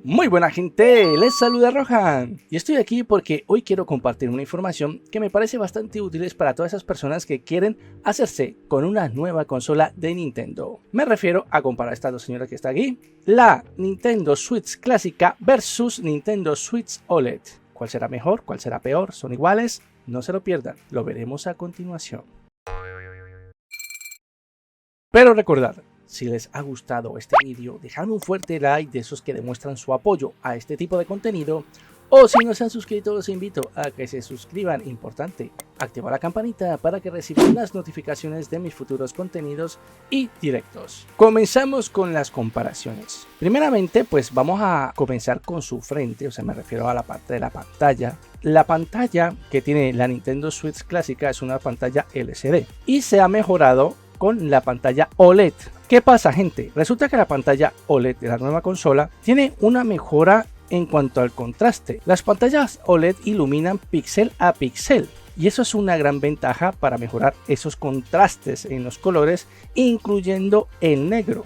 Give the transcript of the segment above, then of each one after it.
Muy buena gente, les saluda Rohan y estoy aquí porque hoy quiero compartir una información que me parece bastante útil para todas esas personas que quieren hacerse con una nueva consola de Nintendo. Me refiero a comparar a estas dos señoras que está aquí, la Nintendo Switch clásica versus Nintendo Switch OLED. ¿Cuál será mejor? ¿Cuál será peor? ¿Son iguales? No se lo pierdan, lo veremos a continuación. Pero recordad, si les ha gustado este vídeo, dejadme un fuerte like de esos que demuestran su apoyo a este tipo de contenido. O si no se han suscrito, los invito a que se suscriban. Importante, activar la campanita para que reciban las notificaciones de mis futuros contenidos y directos. Comenzamos con las comparaciones. Primeramente, pues vamos a comenzar con su frente, o sea, me refiero a la parte de la pantalla. La pantalla que tiene la Nintendo Switch clásica es una pantalla LCD y se ha mejorado con la pantalla OLED. ¿Qué pasa, gente? Resulta que la pantalla OLED de la nueva consola tiene una mejora en cuanto al contraste. Las pantallas OLED iluminan píxel a píxel y eso es una gran ventaja para mejorar esos contrastes en los colores, incluyendo el negro,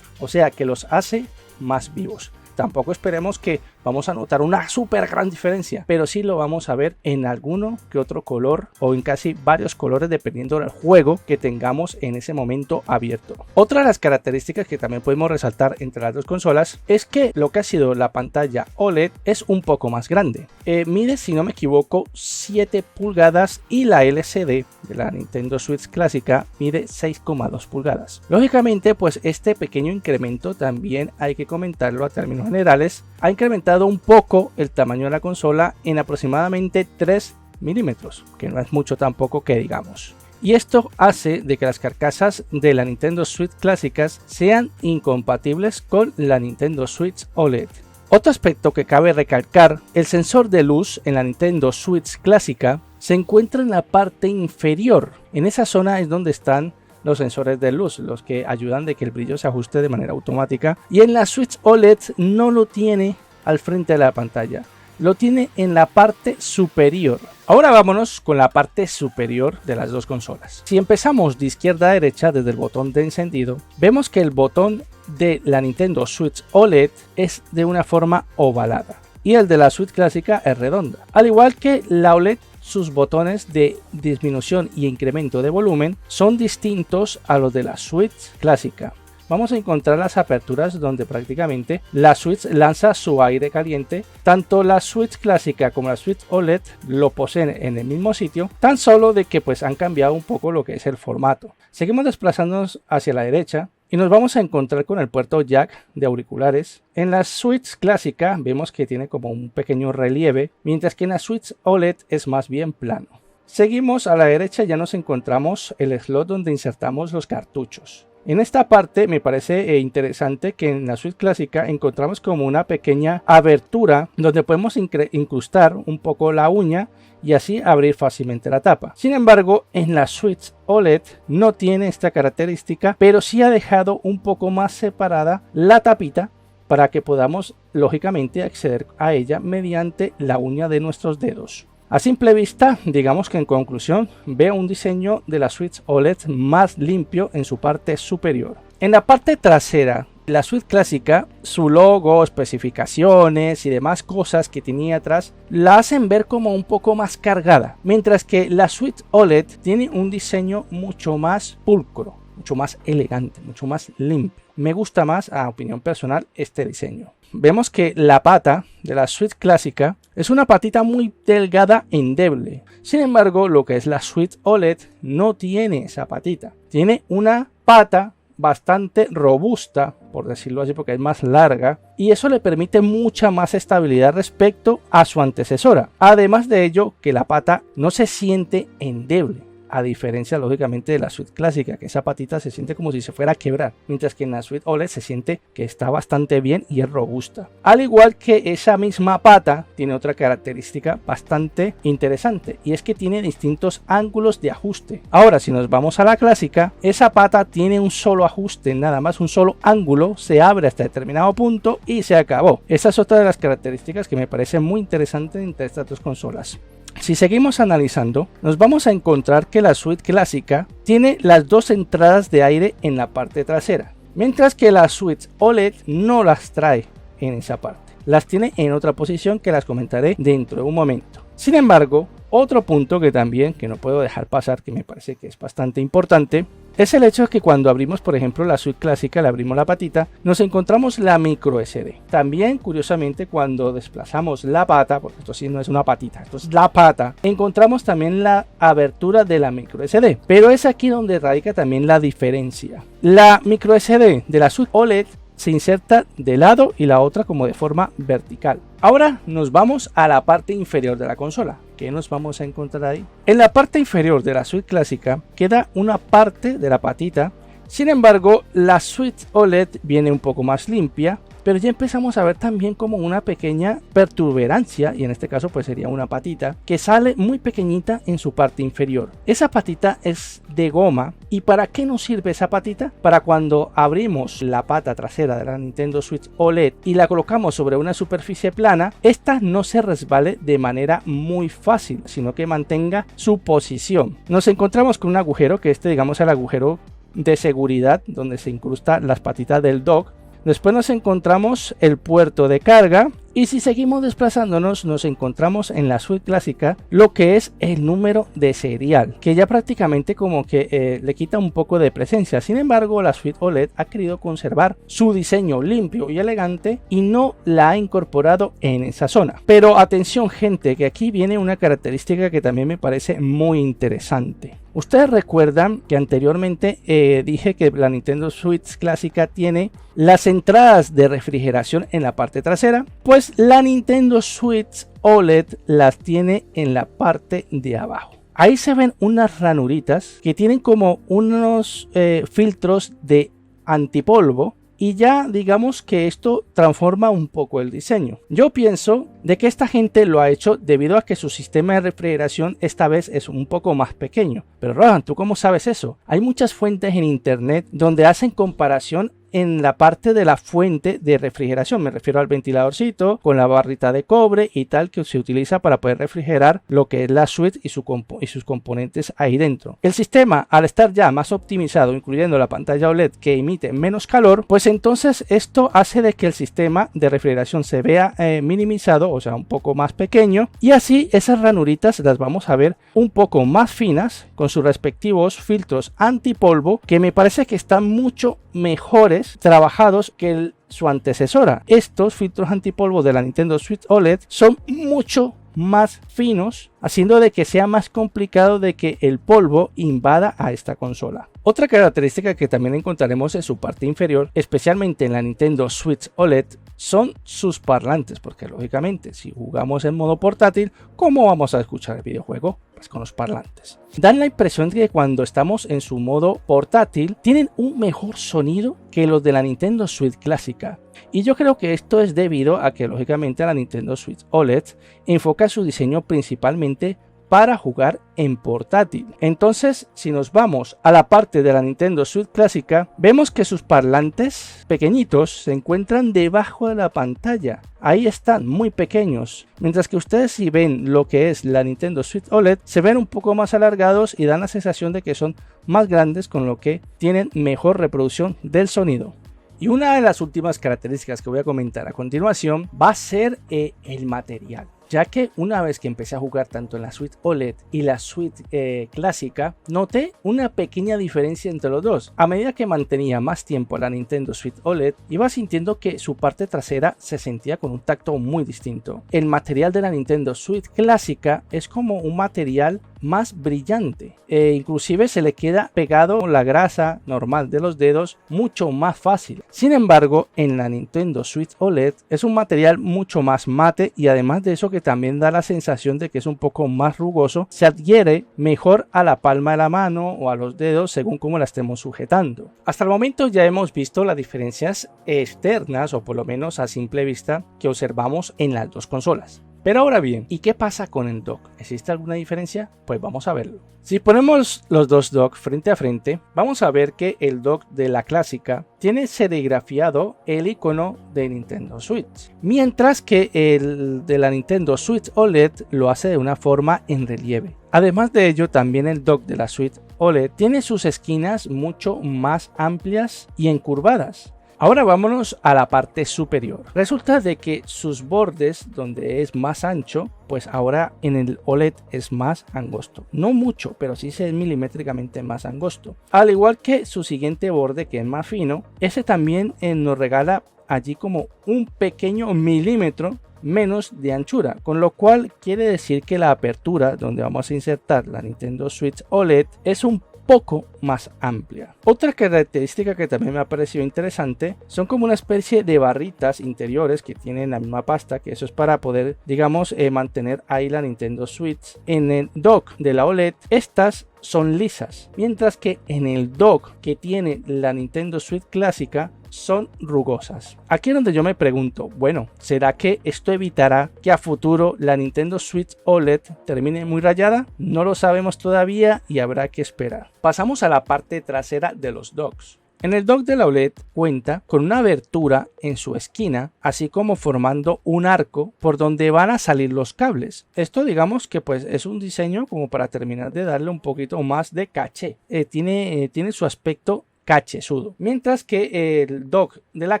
o sea que los hace más vivos. Tampoco esperemos que vamos a notar una súper gran diferencia, pero sí lo vamos a ver en alguno que otro color o en casi varios colores dependiendo del juego que tengamos en ese momento abierto. Otra de las características que también podemos resaltar entre las dos consolas es que lo que ha sido la pantalla OLED es un poco más grande. Mide, si no me equivoco, 7 pulgadas y la LCD de la Nintendo Switch clásica mide 6,2 pulgadas. Lógicamente, pues este pequeño incremento también hay que comentarlo a términos generales. Ha incrementado un poco el tamaño de la consola en aproximadamente 3 milímetros, que no es mucho tampoco que digamos. Y esto hace de que las carcasas de la Nintendo Switch clásicas sean incompatibles con la Nintendo Switch OLED. Otro aspecto que cabe recalcar, el sensor de luz en la Nintendo Switch clásica se encuentra en la parte inferior. En esa zona es donde están los sensores de luz, los que ayudan de que el brillo se ajuste de manera automática, y en la Switch OLED no lo tiene al frente de la pantalla, lo tiene en la parte superior. Ahora vámonos con la parte superior de las dos consolas. Si empezamos de izquierda a derecha desde el botón de encendido, vemos que el botón de la Nintendo Switch OLED es de una forma ovalada y el de la Switch clásica es redonda. Al igual que la OLED, sus botones de disminución y incremento de volumen son distintos a los de la Switch clásica. Vamos a encontrar las aperturas donde prácticamente la Switch lanza su aire caliente. Tanto la Switch clásica como la Switch OLED lo poseen en el mismo sitio, tan solo de que pues han cambiado un poco lo que es el formato. Seguimos desplazándonos hacia la derecha y nos vamos a encontrar con el puerto jack de auriculares. En la Switch clásica vemos que tiene como un pequeño relieve, mientras que en la Switch OLED es más bien plano. Seguimos a la derecha, ya nos encontramos el slot donde insertamos los cartuchos. En esta parte me parece interesante que en la Switch clásica encontramos como una pequeña abertura donde podemos incrustar un poco la uña y así abrir fácilmente la tapa. Sin embargo, en la Switch OLED no tiene esta característica, pero sí ha dejado un poco más separada la tapita para que podamos lógicamente acceder a ella mediante la uña de nuestros dedos. A simple vista, digamos que en conclusión, veo un diseño de la Switch OLED más limpio en su parte superior. En la parte trasera, la Switch clásica, su logo, especificaciones y demás cosas que tenía atrás, la hacen ver como un poco más cargada, mientras que la Switch OLED tiene un diseño mucho más pulcro, mucho más elegante, mucho más limpio. Me gusta más, a opinión personal, este diseño. Vemos que la pata de la Switch clásica es una patita muy delgada e endeble. Sin embargo, lo que es la Switch OLED no tiene esa patita. Tiene una pata bastante robusta, por decirlo así, porque es más larga, y eso le permite mucha más estabilidad respecto a su antecesora. Además de ello, que la pata no se siente endeble, a diferencia lógicamente de la Switch clásica, que esa patita se siente como si se fuera a quebrar, mientras que en la Switch OLED se siente que está bastante bien y es robusta. Al igual que esa misma pata tiene otra característica bastante interesante, y es que tiene distintos ángulos de ajuste. Ahora, si nos vamos a la clásica, esa pata tiene un solo ajuste, nada más un solo ángulo, se abre hasta determinado punto y se acabó. Esa es otra de las características que me parece muy interesante entre estas dos consolas. Si seguimos analizando, nos vamos a encontrar que la Switch clásica tiene las dos entradas de aire en la parte trasera, mientras que la Switch OLED no las trae en esa parte. las tiene en otra posición que las comentaré dentro de un momento. Sin embargo, otro punto que no puedo dejar pasar, que me parece que es bastante importante, es el hecho de que cuando abrimos, por ejemplo, la suite clásica, le abrimos la patita, nos encontramos la micro SD. También, curiosamente, cuando desplazamos la pata, porque esto sí no es una patita, esto es la pata, encontramos también la abertura de la micro SD. Pero es aquí donde radica también la diferencia. La micro SD de la suite OLED se inserta de lado y la otra como de forma vertical. Ahora nos vamos a la parte inferior de la consola. ¿Qué nos vamos a encontrar ahí? En la parte inferior de la suite clásica queda una parte de la patita. Sin embargo, la suite OLED viene un poco más limpia, pero ya empezamos a ver también como una pequeña protuberancia, y en este caso pues sería una patita que sale muy pequeñita en su parte inferior. Esa patita es de goma. ¿Y para qué nos sirve esa patita? Para cuando abrimos la pata trasera de la Nintendo Switch OLED y la colocamos sobre una superficie plana, esta no se resbale de manera muy fácil, sino que mantenga su posición. Nos encontramos con un agujero, que digamos el agujero de seguridad donde se incrustan las patitas del dock. Después nos encontramos el puerto de carga, y si seguimos desplazándonos nos encontramos en la suite clásica lo que es el número de serial, que ya prácticamente como que le quita un poco de presencia. Sin embargo, la suite OLED ha querido conservar su diseño limpio y elegante y no la ha incorporado en esa zona. Pero atención, gente, que aquí viene una característica que también me parece muy interesante. Ustedes recuerdan que anteriormente dije que la Nintendo Switch clásica tiene las entradas de refrigeración en la parte trasera. Pues la Nintendo Switch OLED las tiene en la parte de abajo. Ahí se ven unas ranuritas que tienen como unos filtros de antipolvo. Y ya digamos que esto transforma un poco el diseño. Yo pienso de que esta gente lo ha hecho debido a que su sistema de refrigeración esta vez es un poco más pequeño. Pero Rohan, ¿tú cómo sabes eso? Hay muchas fuentes en internet donde hacen comparación en la parte de la fuente de refrigeración. Me refiero al ventiladorcito con la barrita de cobre y tal que se utiliza para poder refrigerar lo que es la suite y sus componentes ahí dentro. El sistema, al estar ya más optimizado, incluyendo la pantalla OLED que emite menos calor, pues entonces esto hace de que el sistema de refrigeración se vea minimizado, o sea, un poco más pequeño, y así esas ranuritas las vamos a ver un poco más finas con sus respectivos filtros antipolvo, que me parece que están mucho mejores trabajados que su antecesora. Estos filtros antipolvo de la Nintendo Switch OLED son mucho más finos, haciendo de que sea más complicado de que el polvo invada a esta consola. Otra característica que también encontraremos en su parte inferior, especialmente en la Nintendo Switch OLED, son sus parlantes, porque lógicamente si jugamos en modo portátil, ¿cómo vamos a escuchar el videojuego? Pues con los parlantes. Dan la impresión de que cuando estamos en su modo portátil tienen un mejor sonido que los de la Nintendo Switch clásica. Y yo creo que esto es debido a que lógicamente la Nintendo Switch OLED enfoca su diseño principalmente para jugar en portátil. Entonces, si nos vamos a la parte de la Nintendo Switch clásica, vemos que sus parlantes pequeñitos se encuentran debajo de la pantalla. Ahí están, muy pequeños. Mientras que ustedes, si ven lo que es la Nintendo Switch OLED, se ven un poco más alargados y dan la sensación de que son más grandes, con lo que tienen mejor reproducción del sonido. Y una de las últimas características que voy a comentar a continuación va a ser el material. Ya que una vez que empecé a jugar tanto en la Switch OLED y la Switch clásica, noté una pequeña diferencia entre los dos. A medida que mantenía más tiempo la Nintendo Switch OLED, iba sintiendo que su parte trasera se sentía con un tacto muy distinto. El material de la Nintendo Switch clásica es como un material más brillante, inclusive se le queda pegado la grasa normal de los dedos mucho más fácil. Sin embargo, en la Nintendo Switch OLED es un material mucho más mate, y además de eso que también da la sensación de que es un poco más rugoso, se adhiere mejor a la palma de la mano o a los dedos según cómo la estemos sujetando. Hasta el momento ya hemos visto las diferencias externas, o por lo menos a simple vista, que observamos en las dos consolas. Pero ahora bien, ¿y qué pasa con el dock? ¿Existe alguna diferencia? Pues vamos a verlo. Si ponemos los dos docks frente a frente, vamos a ver que el dock de la clásica tiene serigrafiado el icono de Nintendo Switch, mientras que el de la Nintendo Switch OLED lo hace de una forma en relieve. Además de ello, también el dock de la Switch OLED tiene sus esquinas mucho más amplias y encurvadas, Ahora vámonos a la parte superior. Resulta de que sus bordes, donde es más ancho, pues ahora en el OLED es más angosto. No mucho, pero sí es milimétricamente más angosto. Al igual que su siguiente borde, que es más fino, ese también nos regala allí como un pequeño milímetro menos de anchura, con lo cual quiere decir que la apertura donde vamos a insertar la Nintendo Switch OLED es un poco más amplia. Otra característica que también me ha parecido interesante son como una especie de barritas interiores que tienen la misma pasta, que eso es para poder, digamos, mantener ahí la Nintendo Switch. En el dock de la OLED estas son lisas, mientras que en el dock que tiene la Nintendo Switch clásica son rugosas. Aquí es donde yo me pregunto, bueno, ¿será que esto evitará que a futuro la Nintendo Switch OLED termine muy rayada? No lo sabemos todavía y habrá que esperar. Pasamos a la parte trasera de los docks. En el dock de la OLED cuenta con una abertura en su esquina, así como formando un arco por donde van a salir los cables. Esto digamos que pues es un diseño como para terminar de darle un poquito más de caché. Tiene su aspecto cachezudo, mientras que el dock de la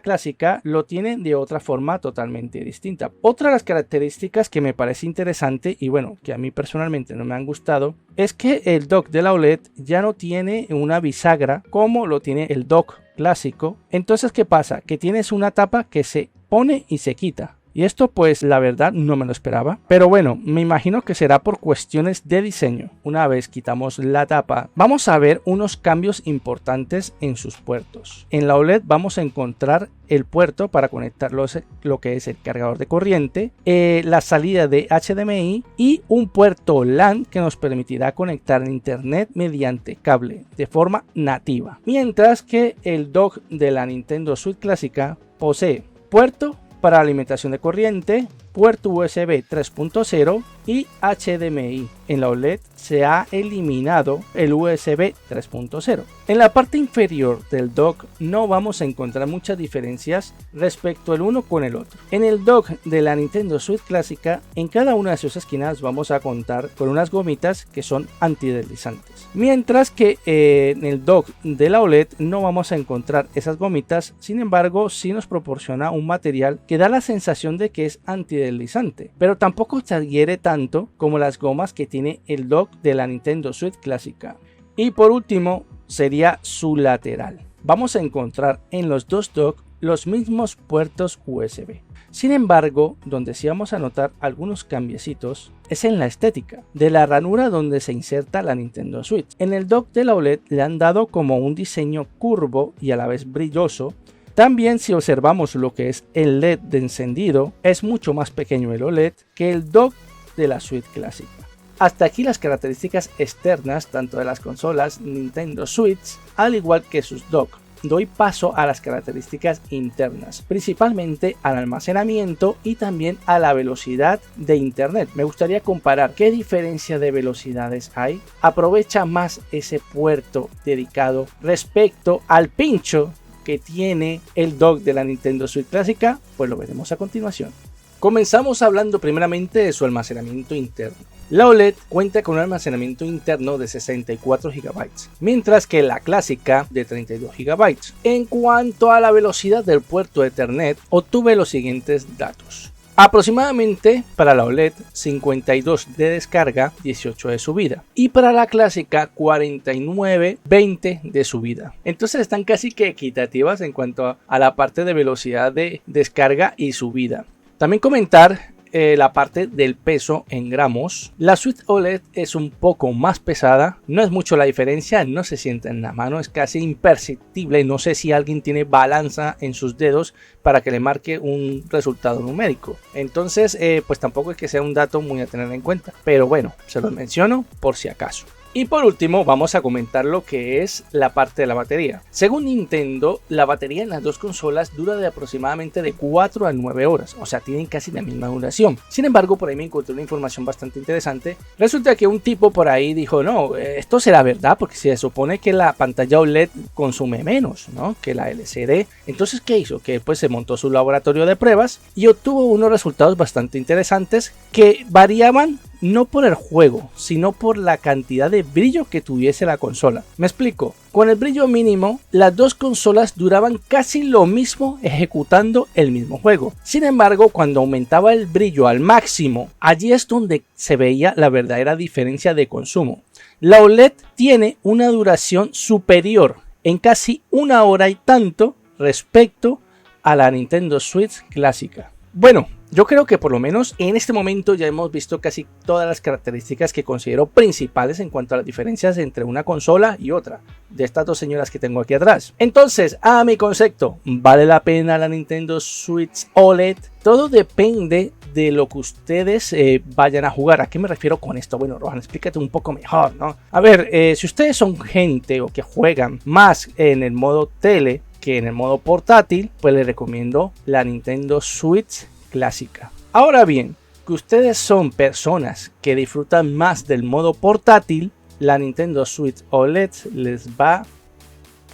clásica lo tiene de otra forma totalmente distinta. Otra de las características que me parece interesante y bueno, que a mí personalmente no me han gustado, es que el dock de la OLED ya no tiene una bisagra como lo tiene el dock clásico. Entonces, ¿qué pasa? Que tienes una tapa que se pone y se quita. Y esto pues la verdad no me lo esperaba, pero bueno, me imagino que será por cuestiones de diseño. Una vez quitamos la tapa, vamos a ver unos cambios importantes en sus puertos. En la OLED vamos a encontrar el puerto para conectar lo que es el cargador de corriente, la salida de HDMI y un puerto LAN que nos permitirá conectar en internet mediante cable de forma nativa. Mientras que el dock de la Nintendo Switch clásica posee puerto para alimentación de corriente, puerto USB 3.0 y HDMI. En la OLED se ha eliminado el USB 3.0. En la parte inferior del dock no vamos a encontrar muchas diferencias respecto el uno con el otro. En el dock de la Nintendo Switch clásica, en cada una de sus esquinas vamos a contar con unas gomitas que son antideslizantes. Mientras que en el dock de la OLED no vamos a encontrar esas gomitas, sin embargo sí nos proporciona un material que da la sensación de que es antideslizante, pero tampoco se adhiere tanto como las gomas que tiene el dock de la Nintendo Switch clásica. Y por último sería su lateral. Vamos a encontrar en los dos docks los mismos puertos USB. Sin embargo, donde sí vamos a notar algunos cambiecitos es en la estética de la ranura donde se inserta la Nintendo Switch. En el dock de la OLED le han dado como un diseño curvo y a la vez brilloso. También si observamos lo que es el LED de encendido, es mucho más pequeño el OLED que el dock de la Switch clásica. Hasta aquí las características externas tanto de las consolas Nintendo Switch al igual que sus docks. Doy paso a las características internas, principalmente al almacenamiento y también a la velocidad de internet. Me gustaría comparar qué diferencia de velocidades hay. ¿Aprovecha más ese puerto dedicado respecto al pincho que tiene el dock de la Nintendo Switch clásica? Pues lo veremos a continuación. Comenzamos hablando primeramente de su almacenamiento interno. La OLED cuenta con un almacenamiento interno de 64 GB, mientras que la clásica de 32 GB. En cuanto a la velocidad del puerto Ethernet, obtuve los siguientes datos. Aproximadamente para la OLED 52 de descarga, 18 de subida, y para la clásica 49, 20 de subida. Entonces están casi que equitativas en cuanto a la parte de velocidad de descarga y subida. También comentar la parte del peso en gramos. La Switch OLED es un poco más pesada, no es mucho la diferencia, no se siente en la mano, es casi imperceptible. No sé si alguien tiene balanza en sus dedos para que le marque un resultado numérico. Entonces pues tampoco es que sea un dato muy a tener en cuenta, pero bueno, se los menciono por si acaso. Y por último vamos a comentar lo que es la parte de la batería. Según Nintendo, la batería en las dos consolas dura de aproximadamente de 4 a 9 horas, o sea, tienen casi la misma duración. Sin embargo, por ahí me encontré una información bastante interesante. Resulta que un tipo por ahí dijo, no, esto será verdad, porque se supone que la pantalla OLED consume menos, ¿no?, que la LCD. Entonces, ¿qué hizo? Que pues se montó su laboratorio de pruebas y obtuvo unos resultados bastante interesantes que variaban no por el juego, sino por la cantidad de brillo que tuviese la consola. Me explico. Con el brillo mínimo, las dos consolas duraban casi lo mismo ejecutando el mismo juego. Sin embargo, cuando aumentaba el brillo al máximo, allí es donde se veía la verdadera diferencia de consumo. La OLED tiene una duración superior en casi 1 hora y tanto respecto a la Nintendo Switch clásica. Bueno, yo creo que por lo menos en este momento ya hemos visto casi todas las características que considero principales en cuanto a las diferencias entre una consola y otra, de estas dos señoras que tengo aquí atrás. Entonces, a mi concepto, ¿vale la pena la Nintendo Switch OLED? Todo depende de lo que ustedes vayan a jugar. ¿A qué me refiero con esto? Bueno, Rohan, explícate un poco mejor, ¿no? A ver, si ustedes son gente o que juegan más en el modo tele que en el modo portátil, pues les recomiendo la Nintendo Switch clásica. Ahora bien, que ustedes son personas que disfrutan más del modo portátil, la Nintendo Switch OLED les va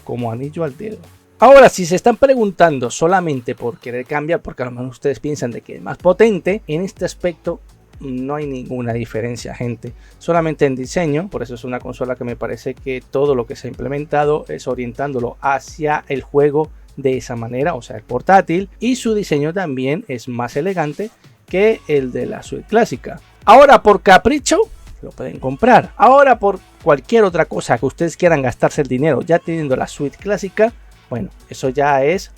como anillo al dedo. Ahora, si se están preguntando solamente por querer cambiar, porque a lo mejor ustedes piensan de que es más potente, en este aspecto no hay ninguna diferencia, gente. Solamente en diseño, por eso es una consola que me parece que todo lo que se ha implementado es orientándolo hacia el juego de esa manera, o sea, el portátil, y su diseño también es más elegante que el de la Switch clásica. Ahora, por capricho, lo pueden comprar. Ahora, por cualquier otra cosa que ustedes quieran gastarse el dinero ya teniendo la Switch clásica, bueno, eso ya es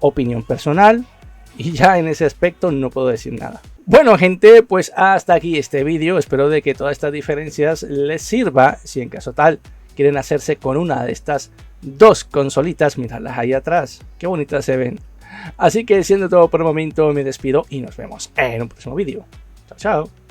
opinión personal y ya en ese aspecto no puedo decir nada. Bueno, gente, pues hasta aquí este vídeo. Espero de que todas estas diferencias les sirva. Si en caso tal quieren hacerse con una de estas dos consolitas, miradlas ahí atrás, qué bonitas se ven. Así que siendo todo por el momento, me despido y nos vemos en un próximo vídeo. Chao, chao.